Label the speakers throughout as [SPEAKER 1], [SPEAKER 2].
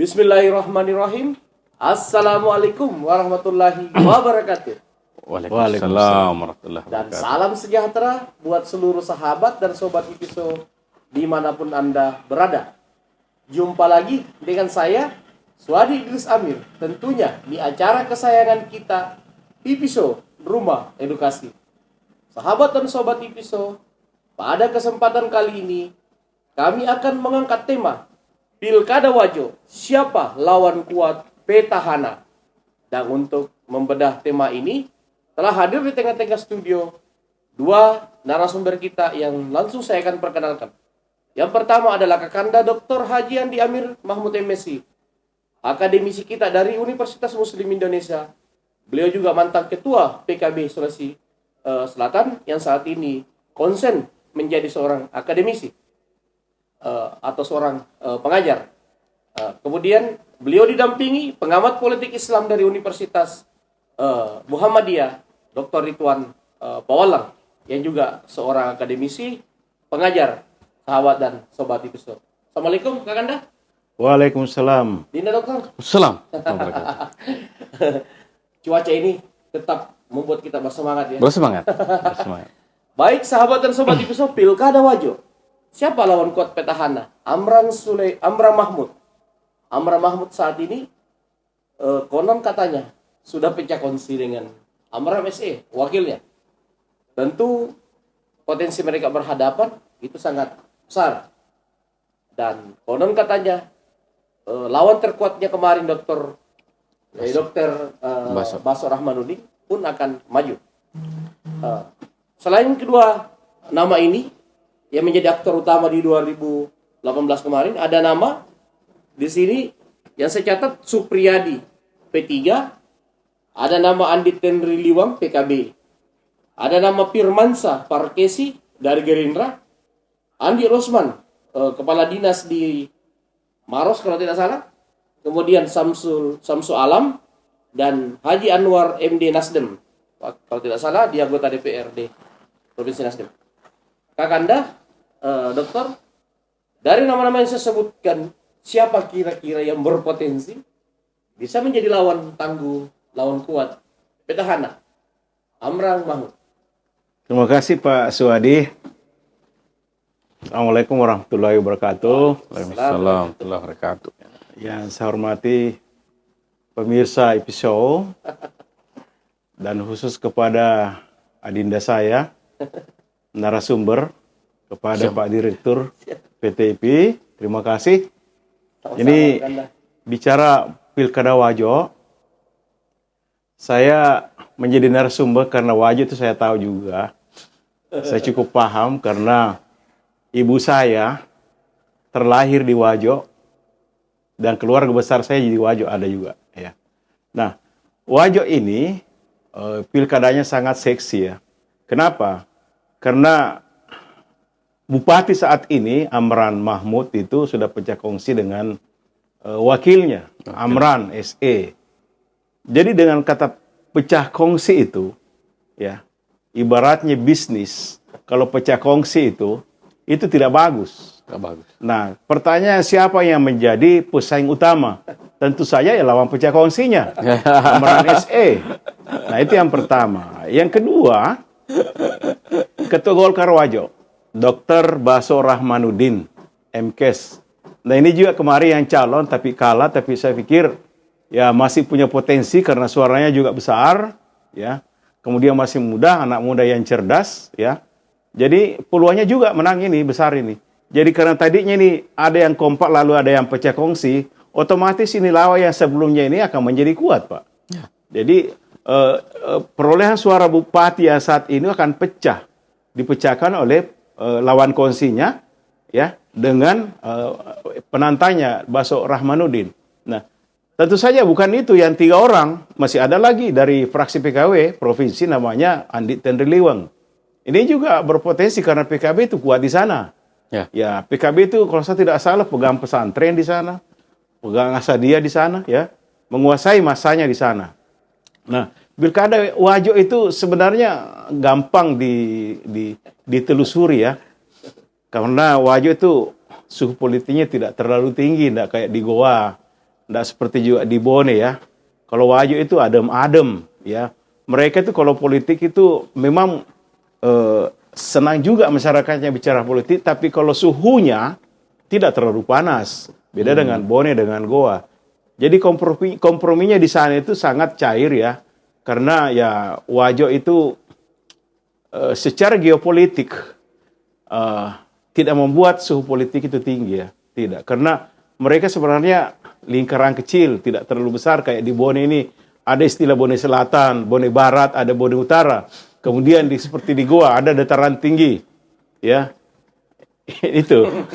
[SPEAKER 1] Bismillahirrahmanirrahim. Assalamualaikum warahmatullahi wabarakatuh.
[SPEAKER 2] Waalaikumsalam warahmatullahi
[SPEAKER 1] Dan
[SPEAKER 2] wabarakatuh.
[SPEAKER 1] salam sejahtera buat seluruh sahabat dan sobat Pipiso dimanapun Anda berada. Jumpa lagi dengan saya, Suadi Idris Amir, tentunya di acara kesayangan kita, Pipiso Rumah Edukasi. Sahabat dan sobat Pipiso, pada kesempatan kali ini kami akan mengangkat tema Pilkada Wajo, siapa lawan kuat petahana? Dan untuk membedah tema ini, telah hadir di tengah-tengah studio dua narasumber kita yang langsung saya akan perkenalkan. Yang pertama adalah Kakanda Dr. Haji Andi Amir Mahmud MSc, akademisi kita dari Universitas Muslim Indonesia. Beliau juga mantan ketua PKB Sulawesi Selatan yang saat ini konsen menjadi seorang akademisi atau seorang pengajar. Kemudian beliau didampingi pengamat politik Islam dari Universitas Muhammadiyah, Dr. Ridwan Pawalang, yang juga seorang akademisi, pengajar, sahabat dan sobat Pipiso. Assalamualaikum Kakanda.
[SPEAKER 3] Waalaikumsalam.
[SPEAKER 1] Dinda dokter.
[SPEAKER 2] Assalamualaikum.
[SPEAKER 1] Cuaca ini tetap membuat kita bersemangat ya.
[SPEAKER 2] Bersemangat. Bersemangat.
[SPEAKER 1] Baik sahabat dan sobat Pipiso, Pilkada Wajo, siapa lawan kuat petahana? Amran Mahmud. Amran Mahmud saat ini konon katanya sudah pecah kongsi dengan Amran SE, wakilnya. Tentu potensi mereka berhadapan itu sangat besar. Dan konon katanya lawan terkuatnya kemarin Dr. Baso Rahmanuddin pun akan maju. Selain kedua nama ini yang menjadi aktor utama di 2018 kemarin, ada nama di sini yang saya catat Supriyadi P3, ada nama Andi Tenri Liwang PKB, ada nama Firmansa Parkesi dari Gerindra, Andi Rosman kepala dinas di Maros kalau tidak salah, kemudian Samsul Alam dan Haji Anwar MD Nasdem kalau tidak salah, dia anggota DPRD Provinsi Nasdem. Kakanda, dokter, dari nama-nama yang saya sebutkan, siapa kira-kira yang berpotensi bisa menjadi lawan tangguh, lawan kuat petahana? Amran Mahmud.
[SPEAKER 3] Terima kasih Pak Suwadi. Assalamualaikum warahmatullahi wabarakatuh.
[SPEAKER 2] Waalaikumsalam warahmatullahi wabarakatuh.
[SPEAKER 3] Yang saya hormati pemirsa Pipiso dan khusus kepada adinda saya, narasumber, kepada Pak Direktur PTIP, terima kasih. Ini bicara Pilkada Wajo, saya menjadi narasumber karena Wajo itu saya tahu juga. Saya cukup paham karena ibu saya terlahir di Wajo dan keluarga besar saya di Wajo ada juga. Ya. Nah, Wajo ini pilkadanya sangat seksi ya. Kenapa? Karena Bupati saat ini, Amran Mahmud itu sudah pecah kongsi dengan wakilnya, Amran SE. Jadi dengan kata pecah kongsi itu, ya, ibaratnya bisnis, kalau pecah kongsi itu tidak bagus.
[SPEAKER 2] Tidak bagus.
[SPEAKER 3] Nah, pertanyaan siapa yang menjadi pesaing utama? Tentu saja ya lawan pecah kongsinya, Amran SE. Nah, itu yang pertama. Yang kedua, Ketua Golkar Wajo, Dr. Baso Rahmanuddin, MKes. Nah ini juga kemarin yang calon tapi kalah, tapi saya pikir ya masih punya potensi karena suaranya juga besar, ya. Kemudian masih muda, anak muda yang cerdas, ya. Jadi peluangnya juga menang ini, besar ini. Jadi karena tadinya ini ada yang kompak lalu ada yang pecah kongsi, otomatis ini lawan yang sebelumnya ini akan menjadi kuat, Pak.
[SPEAKER 2] Ya.
[SPEAKER 3] Jadi perolehan suara bupati yang saat ini akan dipecahkan oleh lawan kongsinya, ya, dengan penantangnya Baso Rahmanuddin. Nah, tentu saja bukan itu yang 3 orang, masih ada lagi dari fraksi PKW provinsi namanya Andi Tendriliweng. Ini juga berpotensi karena PKB itu kuat di sana. Ya, PKB itu kalau saya tidak salah pegang pesantren di sana, pegang Asadia di sana, ya, menguasai masanya di sana. Nah, pilkada Wajo itu sebenarnya gampang ditelusuri, ya, karena Wajo itu suhu politiknya tidak terlalu tinggi, tidak kayak di Goa, tidak seperti juga di Bone, ya. Kalau Wajo itu adem-adem, ya. Mereka itu kalau politik itu memang senang juga masyarakatnya bicara politik, tapi kalau suhunya tidak terlalu panas. Beda dengan Bone, dengan Goa. Jadi komprominya di sana itu sangat cair, ya. Karena ya Wajo itu secara geopolitik tidak membuat suhu politik itu tinggi, ya. Tidak. Karena mereka sebenarnya lingkaran kecil, tidak terlalu besar kayak di Bone ini. Ada istilah Bone Selatan, Bone Barat, ada Bone Utara. Kemudian seperti di Goa ada dataran tinggi, ya. Itu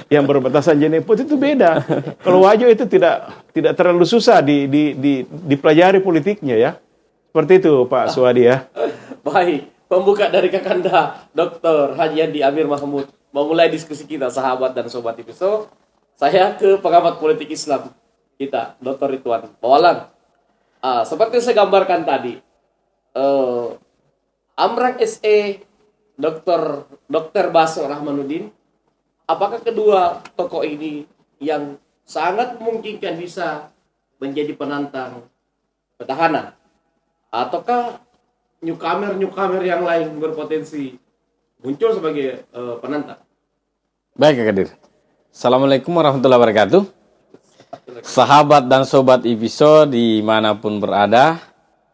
[SPEAKER 3] yang berbatasan Jenepot itu beda. Kalau Wajo itu tidak terlalu susah dipelajari politiknya, ya. Seperti itu Pak Suwadi, ya.
[SPEAKER 1] Baik, pembuka dari Kakanda Dr. Haji Andi Amir Mahmud memulai diskusi kita, sahabat dan sobat episode. Saya ke pengamat politik Islam kita, Dr. Ridwan Mawalan. Seperti yang saya gambarkan tadi, Amran SE, Dr. Baso Rahmanuddin, apakah kedua tokoh ini yang sangat memungkinkan bisa menjadi penantang petahana, ataukah newcomer yang lain berpotensi muncul sebagai penantang?
[SPEAKER 2] Baik, Kak Kadir. Assalamualaikum warahmatullahi wabarakatuh. Sahabat dan sobat episode dimanapun berada,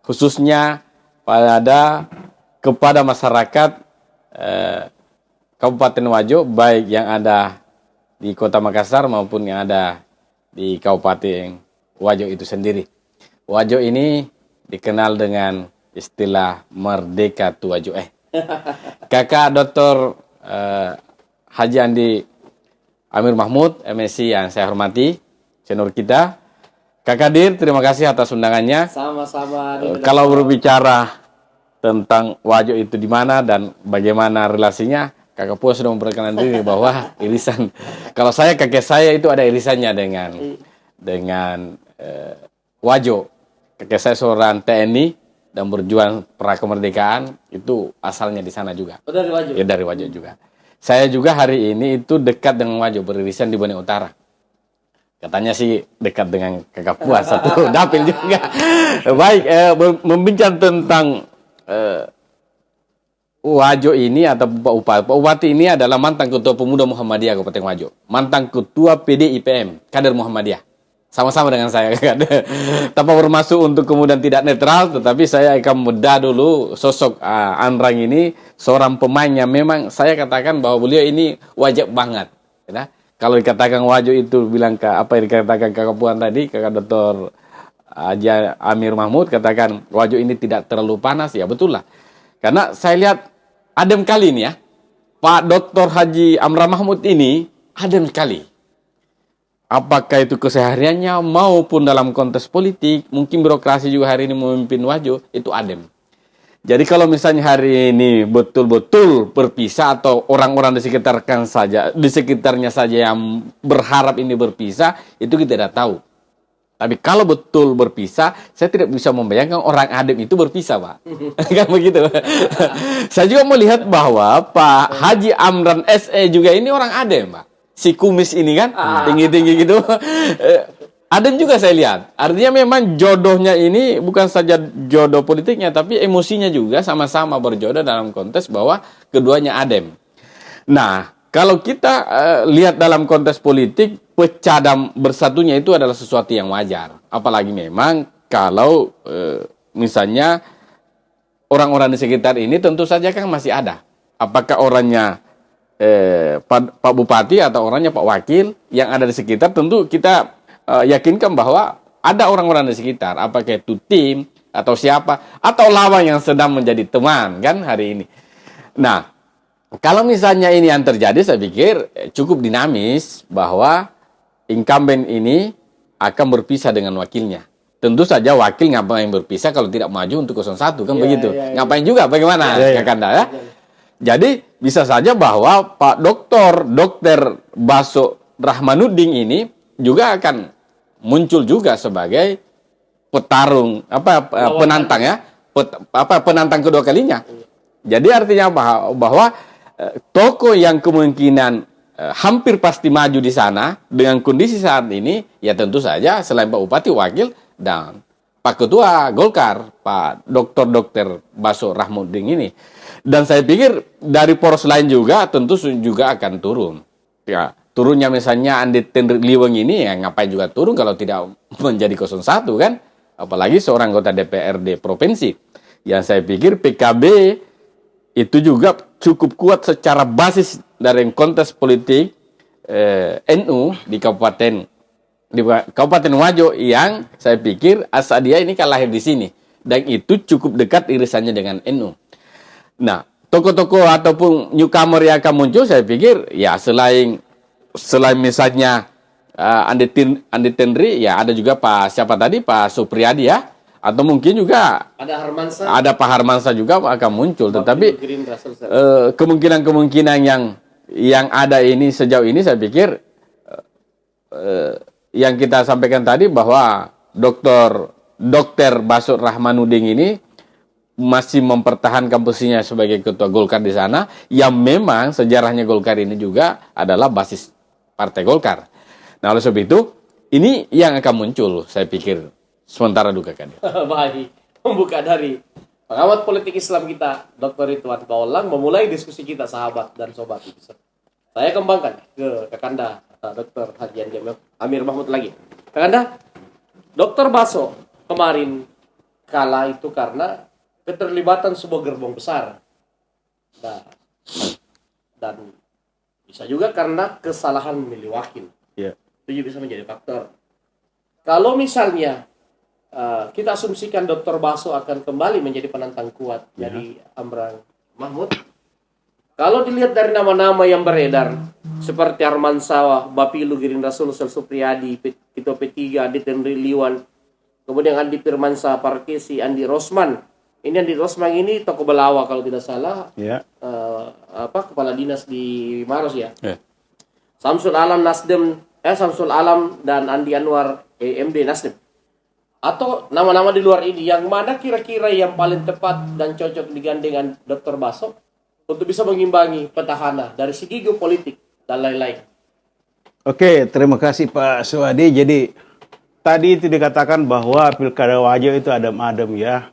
[SPEAKER 2] khususnya kepada masyarakat Kabupaten Wajo, baik yang ada di Kota Makassar maupun yang ada di Kabupaten Wajo itu sendiri. Wajo ini dikenal dengan istilah Merdeka tu Wajo. Kakak Dr. Haji Andi Amir Mahmud, MSc yang saya hormati, senior kita. Kak Kadir, terima kasih atas undangannya.
[SPEAKER 1] Sama-sama.
[SPEAKER 2] Kalau berbicara tentang Wajo itu di mana dan bagaimana relasinya, Kakak Pua sudah memperkenalkan diri bahwa irisan. Kalau kakek saya itu ada irisannya dengan Wajo. Kakek saya seorang TNI dan berjuang pra kemerdekaan, itu asalnya di sana juga.
[SPEAKER 1] Oh, dari Wajo?
[SPEAKER 2] Ya, dari Wajo juga. Saya juga hari ini itu dekat dengan Wajo, beririsan di Bone Utara. Katanya sih dekat dengan Kakak Pua, satu dapil juga. Baik, membincang tentang Wajo ini atau Pak Bupati ini adalah mantan Ketua Pemuda Muhammadiyah Kabupaten Wajo, mantan Ketua PDIPM kader Muhammadiyah, sama-sama dengan saya. Tanpa bermaksud untuk kemudian tidak netral, tetapi saya akan bedah dulu sosok Amran ini, seorang pemain yang memang saya katakan bahwa beliau ini wajib banget, ya. Kalau dikatakan Wajo itu bilang apa yang dikatakan Kakak Puan tadi, Kakak Dr. Haji Amir Mahmud katakan Wajo ini tidak terlalu panas, ya betul lah. Karena saya lihat adem kali ini, ya. Pak Dr. Haji Amran Mahmud ini adem sekali. Apakah itu kesehariannya maupun dalam konteks politik, mungkin birokrasi juga hari ini memimpin Wajo, itu adem. Jadi kalau misalnya hari ini betul-betul berpisah atau orang-orang di sekitarnya saja yang berharap ini berpisah, itu kita tidak tahu. Tapi kalau betul berpisah, saya tidak bisa membayangkan orang adem itu berpisah, Pak. Kan begitu. Saya juga melihat bahwa Pak Haji Amran SE juga ini orang adem, Pak. Si kumis ini kan, tinggi-tinggi gitu. Adem juga saya lihat. Artinya memang jodohnya ini bukan saja jodoh politiknya, tapi emosinya juga sama-sama berjodoh dalam konteks bahwa keduanya adem. Nah, kalau kita lihat dalam konteks politik, pecah dan bersatunya itu adalah sesuatu yang wajar. Apalagi memang kalau misalnya orang-orang di sekitar ini tentu saja kan masih ada. Apakah orangnya Pak Bupati atau orangnya Pak Wakil yang ada di sekitar, tentu kita yakinkan bahwa ada orang-orang di sekitar, apakah itu tim atau siapa atau lawan yang sedang menjadi teman kan hari ini. Nah, kalau misalnya ini yang terjadi, saya pikir cukup dinamis bahwa incumbent ini akan berpisah dengan wakilnya. Tentu saja wakil ngapain berpisah kalau tidak maju untuk 01 kan begitu. Ngapain juga bagaimana Kakanda ya? Jadi bisa saja bahwa Pak Dokter Baso Rahmanuddin ini juga akan muncul juga sebagai petarung penantang ya, penantang kedua kalinya. Jadi artinya bahwa tokoh yang kemungkinan hampir pasti maju di sana dengan kondisi saat ini ya tentu saja selain Pak Bupati, Wakil dan Pak Ketua Golkar, Pak Dokter Baso Rahmanuddin ini. Dan saya pikir dari poros lain juga tentu juga akan turun. Ya, turunnya misalnya Andi Tendrik Liweng ini ya ngapain juga turun kalau tidak menjadi 01 kan? Apalagi seorang anggota DPRD provinsi. Yang saya pikir PKB itu juga cukup kuat secara basis dari kontes politik NU di Kabupaten Wajo yang saya pikir asal dia ini kan lahir di sini dan itu cukup dekat irisannya dengan NU. Nah, tokoh-tokoh ataupun newcomer yang akan muncul, saya pikir ya selain misalnya Andi Tendri, ya ada juga Pak Supriyadi ya, atau mungkin juga ada Pak Harmansa juga akan muncul. Tetapi kemungkinan yang ada ini sejauh ini saya pikir yang kita sampaikan tadi bahwa Dokter Baso Rahmanuddin ini masih mempertahankan posisinya sebagai ketua Golkar di sana, yang memang sejarahnya Golkar ini juga adalah basis Partai Golkar. Nah, oleh sebab itu, ini yang akan muncul, saya pikir, sementara duka Kadir.
[SPEAKER 1] Baik, membuka dari pengamat politik Islam kita, Dr. Ridwan Baulang, memulai diskusi kita, sahabat dan sobat. Saya kembangkan ke Kakanda, Dr. Haji Amir Mahmud lagi. Kakanda, Dr. Baso kemarin kalah itu karena keterlibatan sebuah gerbong besar. Dan bisa juga karena kesalahan memilih wakil.
[SPEAKER 3] Yeah.
[SPEAKER 1] Itu juga bisa menjadi faktor. Kalau misalnya kita asumsikan Dr. Baso akan kembali menjadi penantang kuat dari Amran Mahmud. Kalau dilihat dari nama-nama yang beredar seperti Arman Sawah, Bapilu Gerindra Sulsel Supriyadi, Ketua P3, Andi Tendri Liwan, kemudian Andi Firmansyah Parkesi, Andi Rosman. Ini Andi Rosman ini tokoh Belawa kalau tidak salah. Kepala dinas di Maros ya. Samsul Alam Samsul Alam dan Andi Anwar MD Nasdem. Atau nama-nama di luar ini, yang mana kira-kira yang paling tepat dan cocok digandeng Dr. Baso untuk bisa mengimbangi petahana dari segi geopolitik dan lain-lain.
[SPEAKER 3] Oke, terima kasih Pak Suwadi. Jadi tadi itu dikatakan bahwa Pilkada Wajo itu adem-adem ya.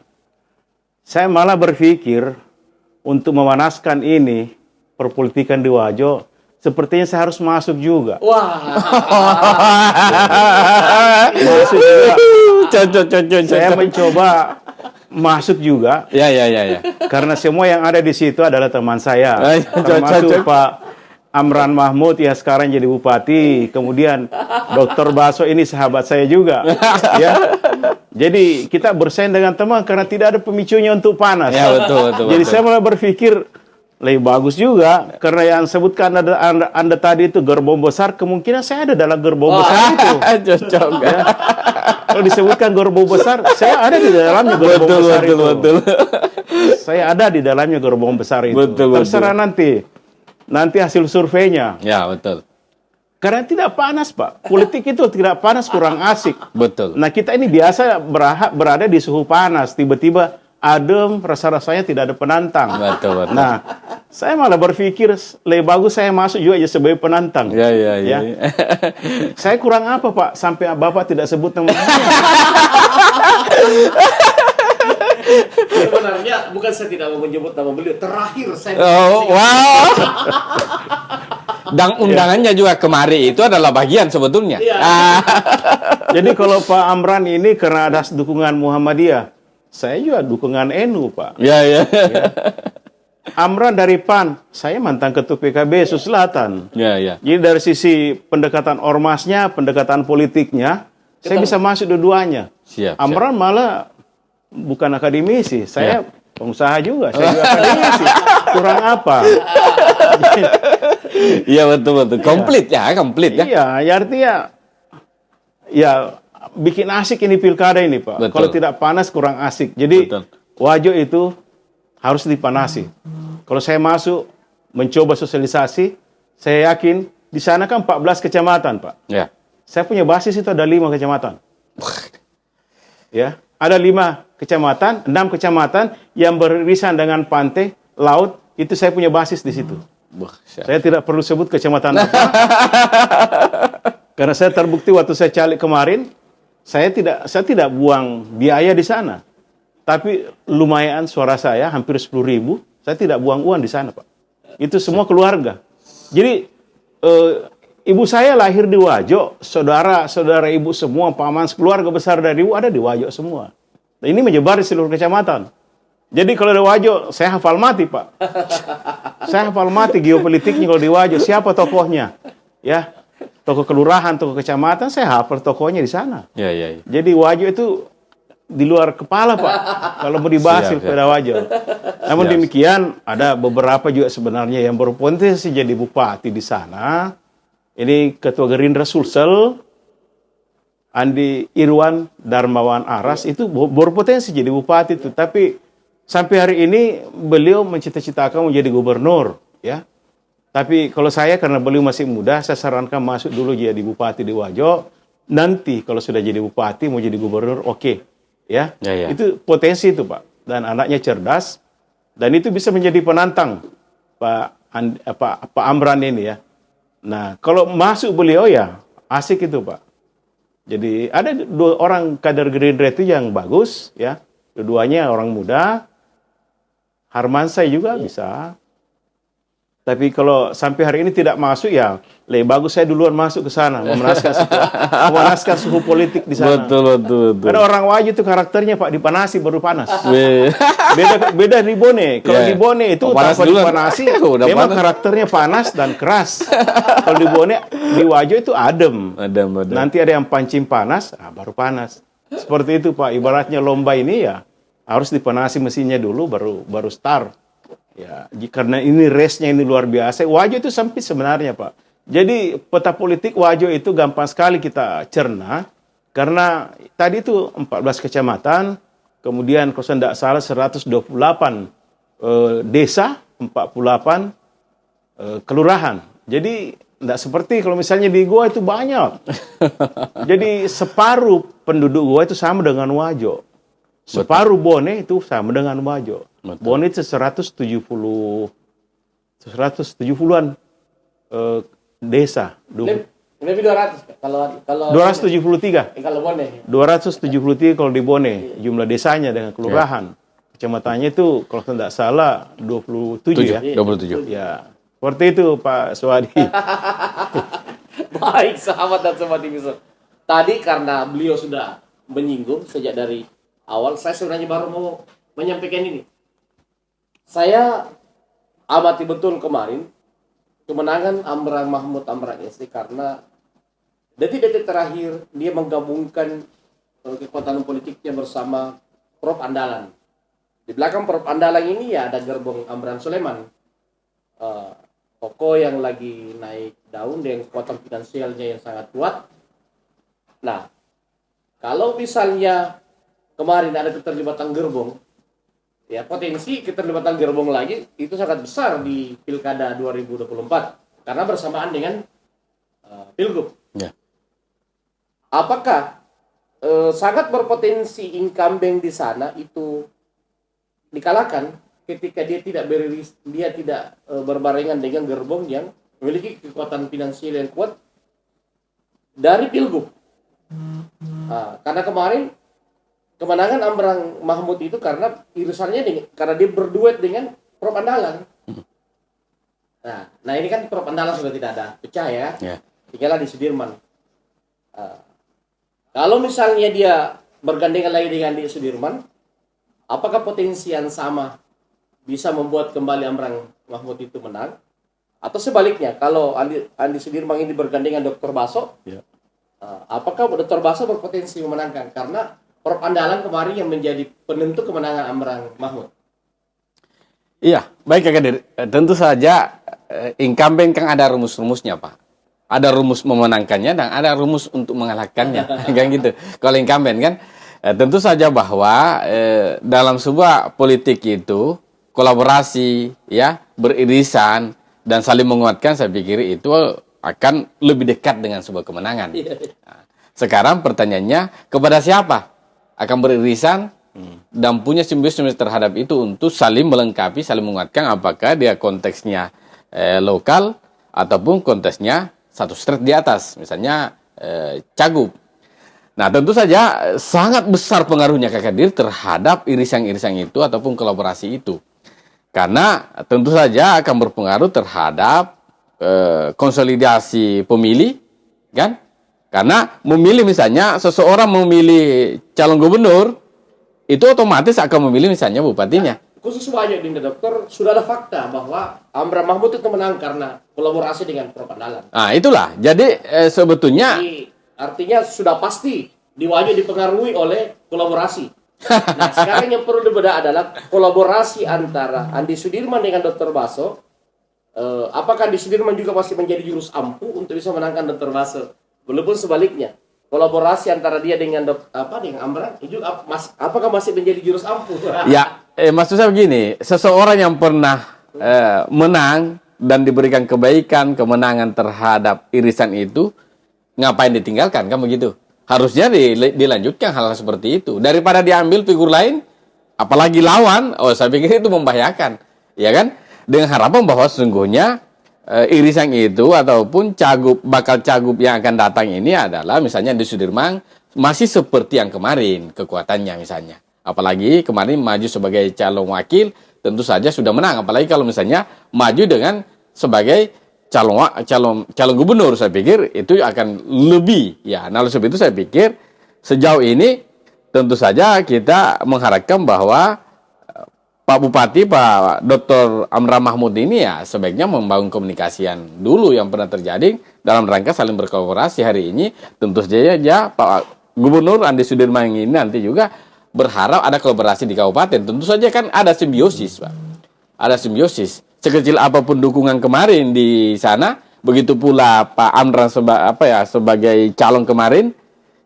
[SPEAKER 3] Saya malah berpikir untuk memanaskan ini perpolitikan di Wajo, sepertinya saya harus masuk juga.
[SPEAKER 1] Wah.
[SPEAKER 3] Masuk juga. Saya mencoba masuk juga.
[SPEAKER 2] Ya.
[SPEAKER 3] Karena semua yang ada di situ adalah teman saya. Termasuk Pak Amran Mahmud ya sekarang jadi bupati. Kemudian Dr. Baso ini sahabat saya juga. Ya. Jadi kita bersaing dengan teman karena tidak ada pemicunya untuk panas.
[SPEAKER 2] Ya, betul.
[SPEAKER 3] Jadi saya mulai berpikir lebih bagus juga karena yang sebutkan anda tadi itu gerbong besar, kemungkinan saya ada dalam gerbong besar itu.
[SPEAKER 2] Cocok.
[SPEAKER 3] Ya. Kalau disebutkan gerbong besar, saya ada di dalamnya gerbong besar itu. Betul. Saya ada di dalamnya gerbong besar itu. Terserah nanti hasil surveinya.
[SPEAKER 2] Ya, betul.
[SPEAKER 3] Karena tidak panas, Pak. Politik itu tidak panas, kurang asik.
[SPEAKER 2] Betul.
[SPEAKER 3] Nah, kita ini biasa berada di suhu panas. Tiba-tiba adem, rasa-rasanya tidak ada penantang.
[SPEAKER 2] Betul.
[SPEAKER 3] Nah, saya malah berpikir lebih bagus saya masuk juga sebagai penantang.
[SPEAKER 2] Ya.
[SPEAKER 3] Saya kurang apa, Pak? Sampai Bapak tidak sebut nama saya.
[SPEAKER 1] Sebenarnya bukan saya tidak mau menyebut nama beliau. Terakhir saya.
[SPEAKER 2] Wow. Dan undangannya juga kemari itu adalah bagian sebetulnya.
[SPEAKER 3] Jadi kalau Pak Amran ini karena ada dukungan Muhammadiyah, saya juga dukungan NU, Pak.
[SPEAKER 2] Ya.
[SPEAKER 3] Amran dari PAN, saya mantan ketua PKB Sulawesi Selatan.
[SPEAKER 2] Ya, ya.
[SPEAKER 3] Jadi dari sisi pendekatan ormasnya, pendekatan politiknya, saya bisa masuk dua-duanya.
[SPEAKER 2] Siap.
[SPEAKER 3] Amran malah bukan akademisi, saya pengusaha juga, saya juga akademisi. Kurang apa?
[SPEAKER 2] Iya, betul. Komplit ya.
[SPEAKER 3] Iya, ya artinya ya bikin asik ini pilkada ini, Pak.
[SPEAKER 2] Betul.
[SPEAKER 3] Kalau tidak panas kurang asik. Jadi
[SPEAKER 2] Betul.
[SPEAKER 3] Wajo itu harus dipanasi. Kalau saya masuk mencoba sosialisasi, saya yakin di sana kan 14 kecamatan, Pak.
[SPEAKER 2] Ya.
[SPEAKER 3] Saya punya basis itu ada 5 kecamatan. Ya, ada 5 kecamatan, 6 kecamatan yang beririsan dengan pantai, laut, itu saya punya basis di situ.
[SPEAKER 2] Wah, siap.
[SPEAKER 3] Saya tidak perlu sebut kecamatan apa. Karena saya terbukti waktu saya caleg kemarin, saya tidak buang biaya di sana. Tapi lumayan suara saya, hampir 10.000, saya tidak buang uang di sana, Pak. Itu semua keluarga. Jadi, ibu saya lahir di Wajo, saudara ibu semua, paman, keluarga besar dari ibu ada di Wajo semua. Nah, ini menyebar di seluruh kecamatan. Jadi kalau di Wajo, saya hafal mati, Pak. Saya hafal mati geopolitiknya kalau di Wajo. Siapa tokohnya? Ya, tokoh kelurahan, tokoh kecamatan, saya hafal tokohnya di sana.
[SPEAKER 2] Ya.
[SPEAKER 3] Jadi Wajo itu di luar kepala, Pak. Kalau mau dibahas
[SPEAKER 2] Siap.
[SPEAKER 3] pada Wajo. Namun
[SPEAKER 2] Siap.
[SPEAKER 3] demikian, ada beberapa juga sebenarnya yang berpotensi jadi bupati di sana. Ini Ketua Gerindra Sulsel, Andi Irwan Darmawan Aras, itu berpotensi jadi bupati itu. Tapi sampai hari ini beliau mencita-citakan menjadi gubernur, ya. Tapi kalau saya karena beliau masih muda, saya sarankan masuk dulu jadi bupati di Wajo. Nanti kalau sudah jadi bupati mau jadi gubernur, oke. Ya.
[SPEAKER 2] Ya.
[SPEAKER 3] Itu potensi itu, Pak. Dan anaknya cerdas dan itu bisa menjadi penantang Pak Amran ini ya. Nah, kalau masuk beliau ya asik itu, Pak. Jadi ada 2 orang kader Gerindra itu yang bagus ya. Dua-duanya orang muda. Harmansai juga bisa. Tapi kalau sampai hari ini tidak masuk ya, lebih bagus saya duluan masuk ke sana, memanaskan suhu politik di sana.
[SPEAKER 2] Betul.
[SPEAKER 3] Ada orang Wajo itu karakternya, Pak, dipanasi baru panas. beda di Bone. Kalau di Bone itu tanpa dipanasi, memang karakternya panas dan keras. Kalau di Bone, di Wajo itu adem. Nanti ada yang pancing panas, baru panas. Seperti itu, Pak. Ibaratnya lomba ini ya harus dipanasi mesinnya dulu, baru start. Ya, karena ini race-nya ini luar biasa. Wajo itu sempit sebenarnya, Pak. Jadi peta politik Wajo itu gampang sekali kita cerna. Karena tadi itu 14 kecamatan, kemudian kalau saya tidak salah 128 desa, 48 kelurahan. Jadi tidak seperti kalau misalnya di Goa itu banyak. Jadi separuh penduduk Goa itu sama dengan Wajo. Separuh Bone itu sama dengan Wajo. Bone itu 170-an desa.
[SPEAKER 1] Lebih 200 kalau
[SPEAKER 3] 273.
[SPEAKER 1] Kalau Bone.
[SPEAKER 3] 273 kalau di Bone jumlah desanya dengan kelurahan. Kecamatannya itu kalau tidak salah 27 ya.
[SPEAKER 2] 27.
[SPEAKER 3] Ya. Seperti itu Pak Suwadi.
[SPEAKER 1] Baik sahabat dan sobat TV. Tadi karena beliau sudah menyinggung sejak dari awal, saya sebenarnya baru mau menyampaikan ini. Saya amati betul kemarin kemenangan Amran Mahmud Amran SD karena detik-detik terakhir dia menggabungkan kekuatan politiknya bersama Prof Andalan. Di belakang Prof Andalan ini ya ada gerbong Amran Sulaiman, tokoh yang lagi naik daun dengan kekuatan finansialnya yang sangat kuat. Nah, kalau misalnya kemarin ada keterlibatan gerbong, ya potensi keterlibatan gerbong lagi itu sangat besar di Pilkada 2024 karena bersamaan dengan Pilgub.
[SPEAKER 2] Ya.
[SPEAKER 1] Apakah sangat berpotensi incumbent di sana itu dikalahkan ketika dia tidak berbarengan dengan gerbong yang memiliki kekuatan finansial yang kuat dari Pilgub. Karena kemarin kemenangan Amran Mahmud itu karena irisannya karena dia berduet dengan Prof Andalan. Nah ini kan Prof Andalan sudah tidak ada, pecah ya. Tinggallah di Sudirman. Kalau misalnya dia bergandengan lagi dengan di Sudirman, apakah potensi yang sama bisa membuat kembali Amran Mahmud itu menang, atau sebaliknya kalau Andi Sudirman ini bergandengan Dr. Baso,
[SPEAKER 3] Ya.
[SPEAKER 1] apakah Dr. Baso berpotensi memenangkan karena Prof Andalan kemarin yang menjadi penentu kemenangan Amran Mahmud?
[SPEAKER 2] Iya, baik Kak Kadir. Tentu saja incumbent kan ada rumus-rumusnya, Pak. Ada rumus memenangkannya dan ada rumus untuk mengalahkannya, kan gitu. Kalau incumbent kan, tentu saja bahwa dalam sebuah politik itu kolaborasi, ya, beririsan dan saling menguatkan. Saya pikir itu akan lebih dekat dengan sebuah kemenangan. Nah, sekarang pertanyaannya kepada siapa akan beririsan dan punya simbiosis terhadap itu untuk saling melengkapi, saling menguatkan, apakah dia konteksnya lokal ataupun konteksnya satu step di atas, misalnya Cagup. Nah, tentu saja sangat besar pengaruhnya Kak Kadir terhadap irisan-irisan itu ataupun kolaborasi itu. Karena tentu saja akan berpengaruh terhadap konsolidasi pemilih, kan? Karena memilih misalnya seseorang memilih calon gubernur, itu otomatis akan memilih misalnya bupatinya.
[SPEAKER 1] Khusus Wahyu Dinda Dokter, sudah ada fakta bahwa Amran Mahmud itu menang karena kolaborasi dengan Prof Andalan.
[SPEAKER 2] Nah, itulah. Jadi sebetulnya
[SPEAKER 1] Jadi, artinya sudah pasti di Wahyu dipengaruhi oleh kolaborasi. Nah, sekarang yang perlu dibedah adalah kolaborasi antara Andi Sudirman dengan Dr. Baso. Apakah Andi Sudirman juga masih menjadi jurus ampuh untuk bisa menangkan Dr. Baso? Walaupun sebaliknya, kolaborasi antara dia dengan dengan Amran itu apakah masih menjadi jurus ampuh?
[SPEAKER 2] ya, maksud saya begini, seseorang yang pernah menang dan diberikan kebaikan, kemenangan terhadap irisan itu, ngapain ditinggalkan, kan begitu? Harusnya dilanjutkan hal-hal seperti itu. Daripada diambil figur lain, apalagi lawan, saya pikir itu membahayakan. Ya kan? Dengan harapan bahwa sesungguhnya irisan itu ataupun bakal cagup yang akan datang ini adalah misalnya di Sudirman masih seperti yang kemarin kekuatannya misalnya. Apalagi kemarin maju sebagai calon wakil, tentu saja sudah menang. Apalagi kalau misalnya maju dengan sebagai calon gubernur, saya pikir itu akan lebih, ya. Nah, oleh sebab itu saya pikir sejauh ini tentu saja kita mengharapkan bahwa Pak Bupati, Pak Dr. Amran Mahmud ini ya sebaiknya membangun komunikasian dulu yang pernah terjadi dalam rangka saling berkolaborasi. Hari ini tentu saja Pak Gubernur Andi Sudirman ini nanti juga berharap ada kolaborasi di kabupaten. Tentu saja kan ada simbiosis, Pak. Ada simbiosis. Sekecil apapun dukungan kemarin di sana, begitu pula Pak Amran sebagai calon kemarin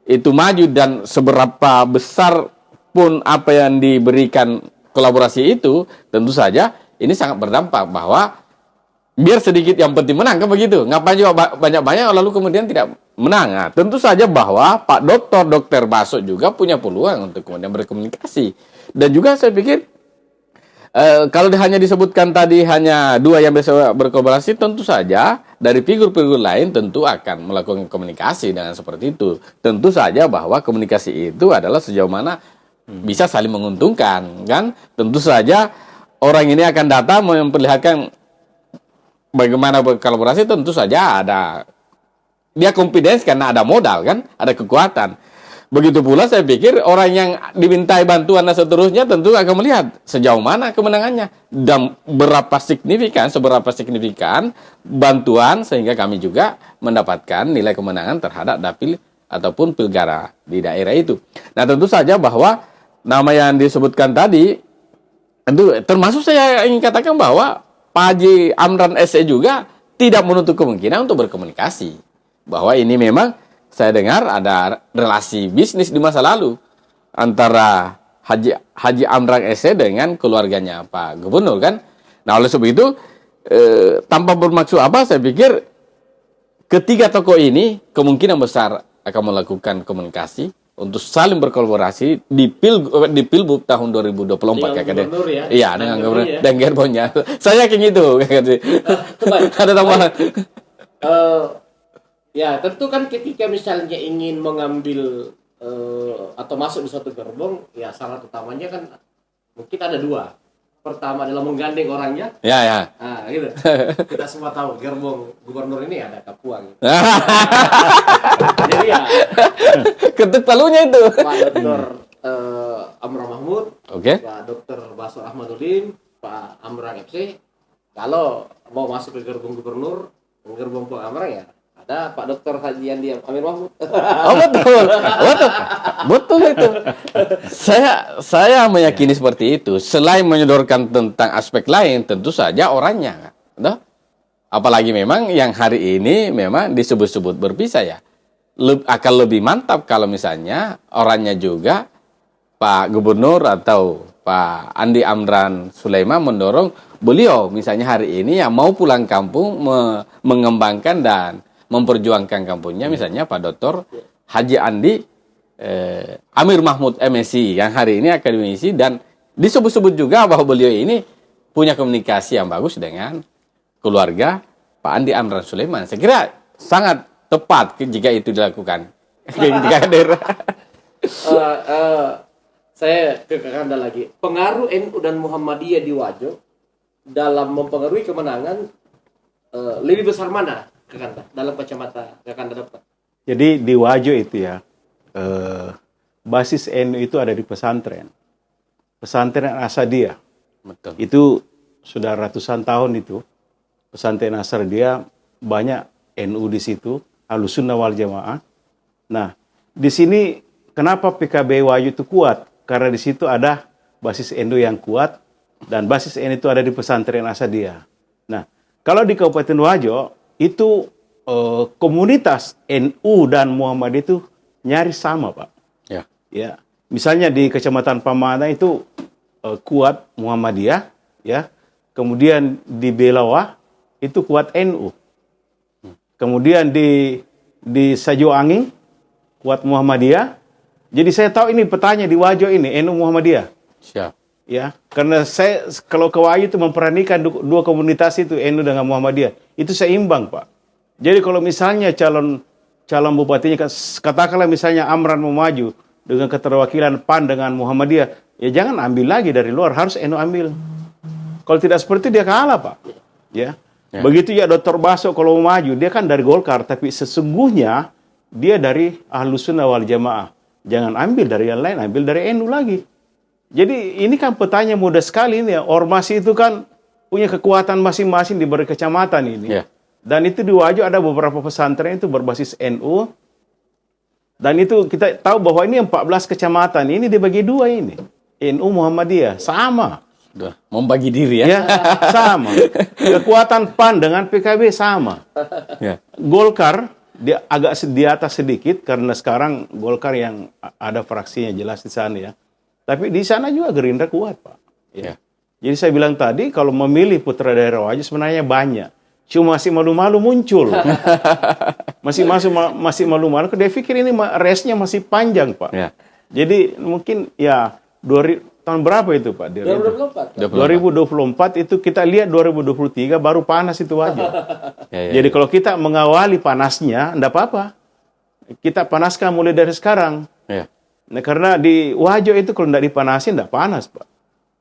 [SPEAKER 2] itu maju dan seberapa besar pun apa yang diberikan kolaborasi itu, tentu saja ini sangat berdampak bahwa biar sedikit yang penting menang, kan begitu. Ngapain juga banyak-banyak lalu kemudian tidak menang. Nah, tentu saja bahwa Pak Dr. Baso juga punya peluang untuk kemudian berkomunikasi. Dan juga saya pikir kalau hanya disebutkan tadi hanya dua yang bisa berkolaborasi, tentu saja dari figur-figur lain tentu akan melakukan komunikasi dengan seperti itu. Tentu saja bahwa komunikasi itu adalah sejauh mana bisa saling menguntungkan, kan? Tentu saja orang ini akan datang memperlihatkan bagaimana berkolaborasi, tentu saja ada dia confidence karena ada modal, kan? Ada kekuatan. Begitu pula saya pikir orang yang dimintai bantuan dan seterusnya tentu akan melihat sejauh mana kemenangannya dan seberapa signifikan bantuan sehingga kami juga mendapatkan nilai kemenangan terhadap dapil ataupun pilkada di daerah itu. Nah, tentu saja bahwa nama yang disebutkan tadi tentu termasuk saya ingin katakan bahwa Pak Haji Amran SE juga tidak menutup kemungkinan untuk berkomunikasi. Bahwa ini memang saya dengar ada relasi bisnis di masa lalu antara Haji Amran SE dengan keluarganya Pak Gubernur, kan. Nah, oleh sebab itu tanpa bermaksud apa, saya pikir ketiga tokoh ini kemungkinan besar akan melakukan komunikasi untuk saling berkolaborasi di Pilgub tahun 2024
[SPEAKER 1] dengan gubernur ya.
[SPEAKER 2] Iya, dengan gubernur dan gerbongnya. Saya yakin itu. Ada tambahan.
[SPEAKER 1] Ya, tentu kan ketika misalnya ingin mengambil atau masuk di suatu gerbong, ya syarat utamanya kan mungkin ada dua. Pertama adalah menggandeng orangnya.
[SPEAKER 2] Ya, ya.
[SPEAKER 1] Nah, gitu. Kita semua tahu gerbong gubernur ini ada Kapuang. Jadi ya,
[SPEAKER 2] ketuk palunya itu.
[SPEAKER 1] Pak Dr. Amran Mahmud,
[SPEAKER 2] Oke.
[SPEAKER 1] Pak Dr. Baso Ahmaduddin, Pak Amran FC kalau mau masuk ke gerbong gubernur, gerbong Pak Amran ya ada Pak Dr. Haji Andi Amir Mahmud.
[SPEAKER 2] Oh betul, betul, betul itu. Saya meyakini seperti itu. Selain menyodorkan tentang aspek lain, tentu saja orangnya, kan? Apalagi memang yang hari ini memang disebut-sebut berpisah ya. Akan lebih mantap kalau misalnya orangnya juga Pak Gubernur atau Pak Andi Amran Sulaiman mendorong beliau misalnya hari ini yang mau pulang kampung mengembangkan dan memperjuangkan kampungnya, misalnya Pak Dr. Haji Andi Amir Mahmud MSI yang hari ini akademisi, dan disebut-sebut juga bahwa beliau ini punya komunikasi yang bagus dengan keluarga Pak Andi Amran Sulaiman. Saya kira sangat tepat jika itu dilakukan. Jika hadir.
[SPEAKER 1] Saya ke Kakanda lagi. Pengaruh NU dan Muhammadiyah di Wajo dalam mempengaruhi kemenangan lebih besar mana, Kakanda, dalam kacamata Kakanda dapat?
[SPEAKER 3] Jadi di Wajo itu ya, basis NU itu ada di pesantren. Pesantren Asadiyah.
[SPEAKER 2] Betul.
[SPEAKER 3] Itu sudah ratusan tahun itu. Pesantren Asadiyah banyak NU di situ, Ahlussunnah wal Jamaah. Nah, di sini kenapa PKB Wajo itu kuat? Karena di situ ada basis NU yang kuat dan basis NU itu ada di pesantren Asadiyah. Nah, kalau di Kabupaten Wajo itu komunitas NU dan Muhammadiyah itu nyaris sama, Pak.
[SPEAKER 2] Ya.
[SPEAKER 3] Ya, misalnya di Kecamatan Pamana itu kuat Muhammadiyah, ya. Kemudian di Belawa itu kuat NU. Kemudian di Sajoanging kuat Muhammadiyah. Jadi saya tahu ini petanya di Wajo ini NU Muhammadiyah.
[SPEAKER 2] Siap.
[SPEAKER 3] Ya, karena saya kalau ke Wajo itu memperanikan dua komunitas itu NU dengan Muhammadiyah. Itu seimbang, Pak. Jadi kalau misalnya calon bupatinya katakanlah misalnya Amran mau maju dengan keterwakilan PAN dengan Muhammadiyah, ya jangan ambil lagi dari luar, harus NU ambil. Kalau tidak seperti itu dia kalah, Pak. Ya. Begitu ya Dr. Baso kalau mau maju, dia kan dari Golkar, tapi sesungguhnya dia dari Ahlussunnah wal Jamaah. Jangan ambil dari yang lain, ambil dari NU lagi. Jadi ini kan petanya mudah sekali ini ya. Ormas itu kan punya kekuatan masing-masing di berkecamatan ini.
[SPEAKER 2] Ya.
[SPEAKER 3] Dan itu di Wajo ada beberapa pesantren itu berbasis NU. Dan itu kita tahu bahwa ini 14 kecamatan ini dibagi dua ini. NU Muhammadiyah sama.
[SPEAKER 2] Sudah membagi diri ya.
[SPEAKER 3] Ya, sama. Kekuatan PAN dengan PKB sama.
[SPEAKER 2] Ya.
[SPEAKER 3] Golkar dia agak di atas sedikit karena sekarang Golkar yang ada fraksinya jelas di sana ya. Tapi di sana juga Gerindra kuat, Pak. Ya. Jadi saya bilang tadi kalau memilih putra daerah Wajo sebenarnya banyak. Cuma masih malu-malu muncul. masih malu-malu. Dia pikir ini resnya masih panjang, Pak.
[SPEAKER 2] Ya.
[SPEAKER 3] Jadi mungkin ya tahun berapa itu, Pak?
[SPEAKER 1] 2024.
[SPEAKER 3] 2024 itu kita lihat 2023 baru panas itu Wajo.
[SPEAKER 2] Ya.
[SPEAKER 3] Jadi kalau kita mengawali panasnya, enggak apa-apa. Kita panaskan mulai dari sekarang.
[SPEAKER 2] Ya.
[SPEAKER 3] Nah, karena di Wajo itu kalau enggak dipanasin, enggak panas, Pak.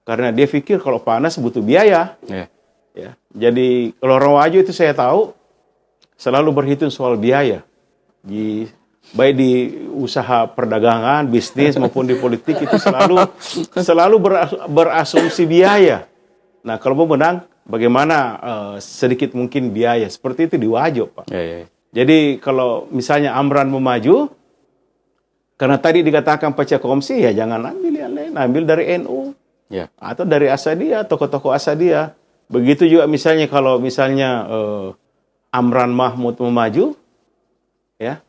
[SPEAKER 3] Karena dia pikir kalau panas butuh biaya.
[SPEAKER 2] Ya.
[SPEAKER 3] Ya. Jadi kalau orang Wajo itu saya tahu selalu berhitung soal biaya. Baik di usaha perdagangan, bisnis maupun di politik itu selalu berasumsi biaya. Nah, kalau mau menang, bagaimana sedikit mungkin biaya. Seperti itu di Wajo, Pak.
[SPEAKER 2] Ya.
[SPEAKER 3] Jadi kalau misalnya Amran mau maju, karena tadi dikatakan pecah kongsi, ya jangan ambil yang lain, ambil dari NU.
[SPEAKER 2] Ya.
[SPEAKER 3] Atau dari Asadiyah, tokoh-tokoh Asadiyah. Begitu juga misalnya kalau misalnya Amran Mahmud mau maju, ya,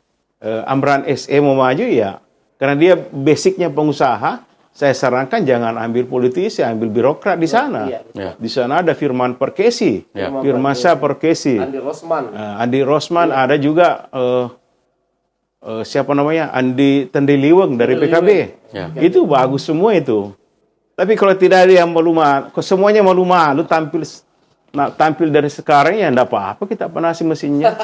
[SPEAKER 3] Amran SE mau maju ya, karena dia basicnya pengusaha, saya sarankan jangan ambil politisi, ambil birokrat di sana.
[SPEAKER 2] Ya.
[SPEAKER 3] Di sana ada Firman Perkesi,
[SPEAKER 2] Ya.
[SPEAKER 3] Firmansyah Perkesi, Andi Rosman, ada juga siapa namanya, Andi Tendiliweng dari PKB.
[SPEAKER 2] Ya.
[SPEAKER 3] Itu bagus semua itu. Tapi kalau tidak ada yang malu-malu, semuanya malu-malu tampil dari sekarang ya enggak apa-apa, kita panasi mesinnya.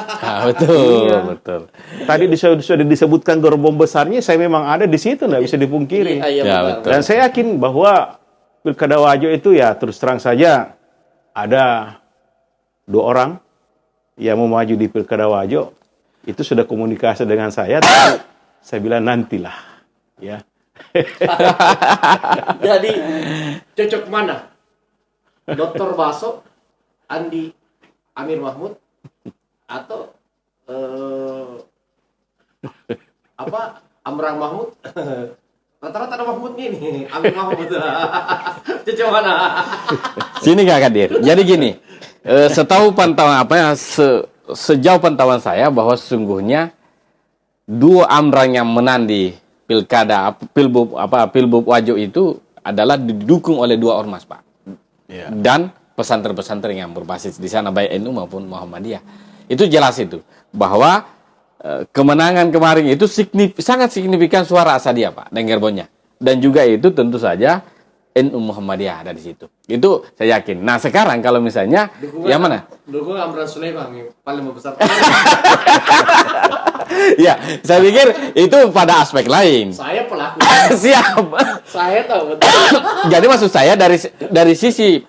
[SPEAKER 2] Betul,
[SPEAKER 3] Iya.
[SPEAKER 2] betul.
[SPEAKER 3] Tadi sudah disebutkan gerbong besarnya, saya memang ada di situ, enggak bisa dipungkiri.
[SPEAKER 2] Ya, betul.
[SPEAKER 3] Dan saya yakin bahwa Pilkada Wajo itu ya terus terang saja ada 2 orang yang mau maju di Pilkada Wajo. Itu sudah komunikasi dengan saya, tapi saya bilang nantilah, ya.
[SPEAKER 1] Jadi cocok mana? Dr. Baso, Andi Amir Mahmud, atau Amrang Mahmud. Rata-rata ada Mahmudnya nih, Amir Mahmud. Cucu mana?
[SPEAKER 2] Sini Kak Kadir. Jadi gini, setahu pantauan sejauh pantauan saya bahwa sesungguhnya dua Amrang yang menang di pilkada Pilbub Wajo itu adalah didukung oleh dua ormas, Pak.
[SPEAKER 3] Ya.
[SPEAKER 2] Dan pesantren-pesantren yang berbasis di sana baik NU maupun Muhammadiyah. Itu jelas itu bahwa kemenangan kemarin itu sangat signifikan suara Asadiyah, Pak, dan gerbongnya. Dan juga itu tentu saja NU Muhammadiyah ada di situ. Itu saya yakin. Nah, sekarang kalau misalnya yang mana?
[SPEAKER 1] Dukung Amran Sulaiman yang paling membesar.
[SPEAKER 2] Ya, saya pikir itu pada aspek lain.
[SPEAKER 1] Saya pelaku.
[SPEAKER 2] Siap.
[SPEAKER 1] Saya tahu betul.
[SPEAKER 2] Jadi maksud saya dari sisi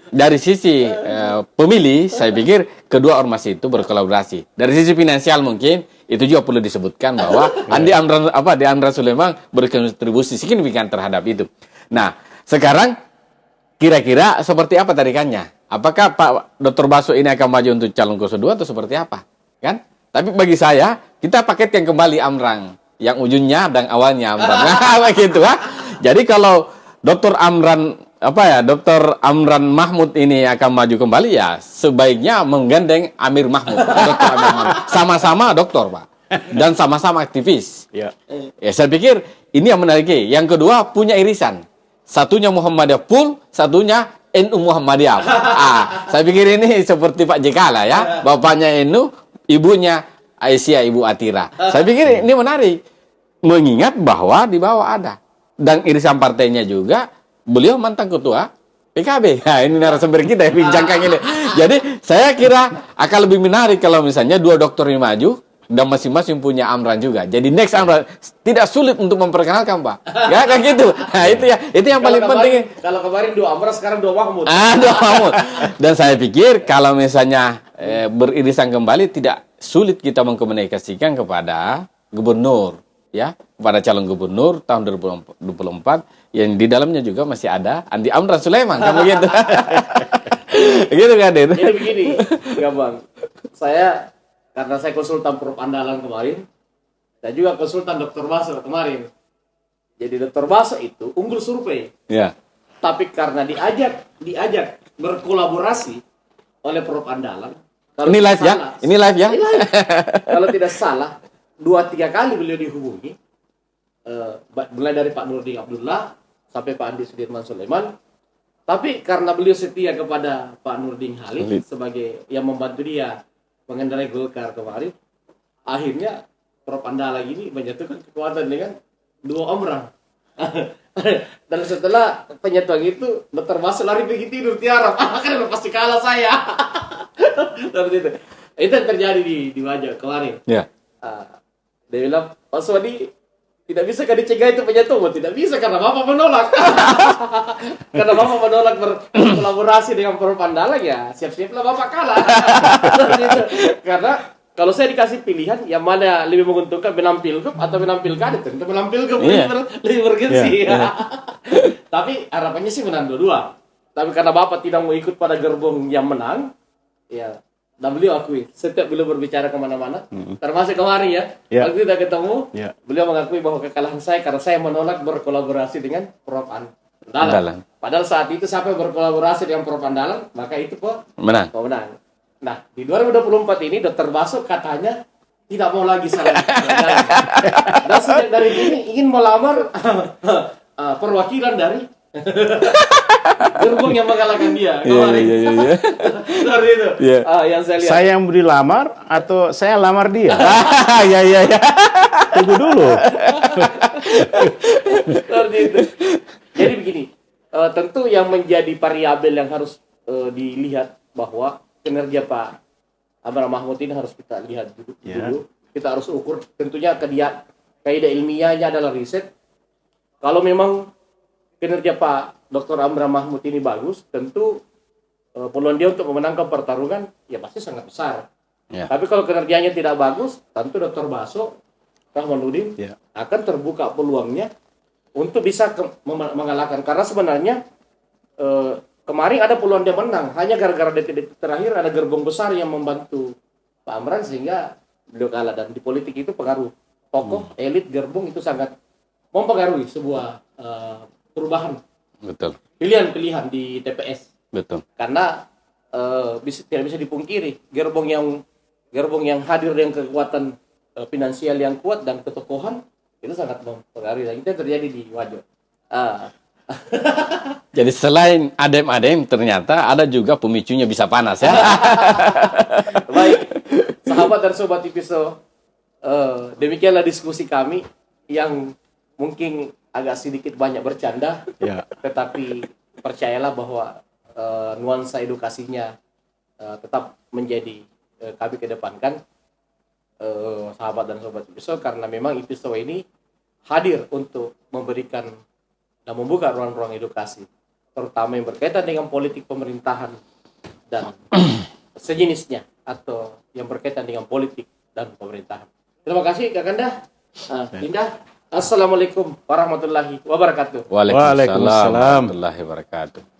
[SPEAKER 2] pemilih, saya pikir kedua ormas itu berkolaborasi. Dari sisi finansial mungkin itu juga perlu disebutkan bahwa Andi Amran Sulaiman berkontribusi signifikan terhadap itu. Nah, sekarang kira-kira seperti apa tarikannya? Apakah Pak Dr. Baso ini akan maju untuk calon kedua atau seperti apa? Kan? Tapi bagi saya, kita paketkan kembali Amran yang ujungnya dan awalnya Amran. Nah, begitu ha. Jadi kalau Dr. Amran Dr. Amran Mahmud ini akan maju kembali, ya sebaiknya menggandeng Amir Mahmud. Dr. Amir Mahmud. Sama-sama doktor, Pak. Dan sama-sama aktivis.
[SPEAKER 3] Ya.
[SPEAKER 2] Ya, saya pikir ini yang menarik. Yang kedua, punya irisan. Satunya Muhammadiyah full, satunya NU Muhammadiyah. Saya pikir ini seperti Pak JK lah ya. Bapaknya NU, ibunya Aisyah, Ibu Atira. Saya pikir ini menarik. Mengingat bahwa di bawah ada. Dan irisan partainya juga, beliau mantan ketua PKB. Nah, ini narasumber kita yang bincangkan ini. Jadi, saya kira akan lebih menarik kalau misalnya dua dokter ini maju, dan masing-masing punya Amran juga. Jadi next Amran tidak sulit untuk memperkenalkan, Pak. Ya kayak gitu. Nah, itu yang paling penting.
[SPEAKER 1] Kalau kemarin dua Amran, sekarang dua Mahmud.
[SPEAKER 2] Dua Mahmud. Dan saya pikir kalau misalnya beririsan kembali tidak sulit kita mengkomunikasikan kepada gubernur, ya, kepada calon gubernur tahun 2024 yang di dalamnya juga masih ada Andi Amran Sulaiman, kan begitu. Gitu kan, Den?
[SPEAKER 1] Jadi begini, Gabang. Karena saya konsultan Prof Andalan kemarin, saya juga konsultan Dr. Baso kemarin. Jadi Dr. Baso itu unggul survei.
[SPEAKER 2] Ya.
[SPEAKER 1] Tapi karena diajak berkolaborasi oleh Prof Andalan.
[SPEAKER 2] Ini live ya? Ini live ya?
[SPEAKER 1] Ini live. Kalau tidak salah, 2-3 kali beliau dihubungi. Mulai dari Pak Nurdin Abdullah sampai Pak Andi Sudirman Sulaiman. Tapi karena beliau setia kepada Pak Nurdin Halid sebagai yang membantu dia mengendarai Golkar kemarin, akhirnya Prof Andala ini menyatukan kekuatan dengan dua Amran. Dan setelah penyatuan itu, Dr. Baso lari pergi tidur tiarap. Kan pasti kalah saya. Seperti itu. Itu yang terjadi di Wajo kemarin.
[SPEAKER 2] Ya.
[SPEAKER 1] Dia bilang, Pak Swadi, tidak bisa kan dicegah itu penyatuan? Tidak bisa karena Bapak menolak. Karena Bapak menolak berkolaborasi dengan Prof Andala, ya siap-siaplah Bapak kalah. Karena kalau saya dikasih pilihan yang mana lebih menguntungkan, menang pilgub atau menang pilkada, tentu menang pilgub lebih bergengsi. Tapi harapannya sih menang dua-dua. Tapi karena Bapak tidak mau ikut pada gerbong yang menang, ya, dan beliau akui setiap beliau berbicara kemana-mana, termasuk kemarin ya, waktu kita ketemu, beliau mengakui bahwa kekalahan saya karena saya menolak berkolaborasi dengan Prof Andalan. Padahal saat itu siapa yang berkolaborasi dengan Prof Andalan, maka itu menang. Nah, di 2024 ini Dr. Baso katanya tidak mau lagi saling. Dan sejak dari ini ingin melamar perwakilan dari gerbong yang mengalahkan dia kemarin. Seperti itu. Yang saya lihat.
[SPEAKER 3] Saya yang beri lamar atau saya lamar dia? Ya. Tunggu dulu.
[SPEAKER 1] Seperti itu. Jadi begini, tentu yang menjadi variabel yang harus dilihat bahwa kinerja Pak Amran Mahmud ini harus kita lihat dulu. Kita harus ukur tentunya kaidah ilmiahnya adalah riset. Kalau memang kinerja Pak Dr. Amran Mahmud ini bagus, tentu peluang dia untuk memenangkan pertarungan ya pasti sangat besar. Tapi kalau kinerjanya tidak bagus, tentu Dr. Baso Rahmanuddin akan terbuka peluangnya untuk bisa mengalahkan. Karena sebenarnya kemarin ada peluang dia menang, hanya gara-gara detik-detik terakhir ada gerbong besar yang membantu Pak Amran sehingga beliau kalah. Dan di politik itu pengaruh tokoh, elit, gerbong itu sangat mempengaruhi sebuah perubahan
[SPEAKER 2] Betul.
[SPEAKER 1] pilihan-pilihan di TPS.
[SPEAKER 2] Betul.
[SPEAKER 1] Karena tidak bisa dipungkiri gerbong yang hadir dengan kekuatan finansial yang kuat dan ketokohan itu sangat mempengaruhi. Dan itu yang terjadi di Wajo.
[SPEAKER 2] Jadi selain adem-adem ternyata ada juga pemicunya bisa panas ya.
[SPEAKER 1] Baik, sahabat dan sobat Tipiso, demikianlah diskusi kami yang mungkin agak sedikit banyak bercanda,
[SPEAKER 3] Ya.
[SPEAKER 1] tetapi percayalah bahwa nuansa edukasinya tetap menjadi kami kedepankan, sahabat dan sobat Tipiso, karena memang Tipiso ini hadir untuk memberikan dan membuka ruang-ruang edukasi, terutama yang berkaitan dengan politik pemerintahan dan sejenisnya, atau yang berkaitan dengan politik dan pemerintahan. Terima kasih Kak Kanda. Indah. Assalamualaikum warahmatullahi wabarakatuh.
[SPEAKER 2] Waalaikumsalam
[SPEAKER 3] Waalaikumsalam.
[SPEAKER 2] warahmatullahi wabarakatuh.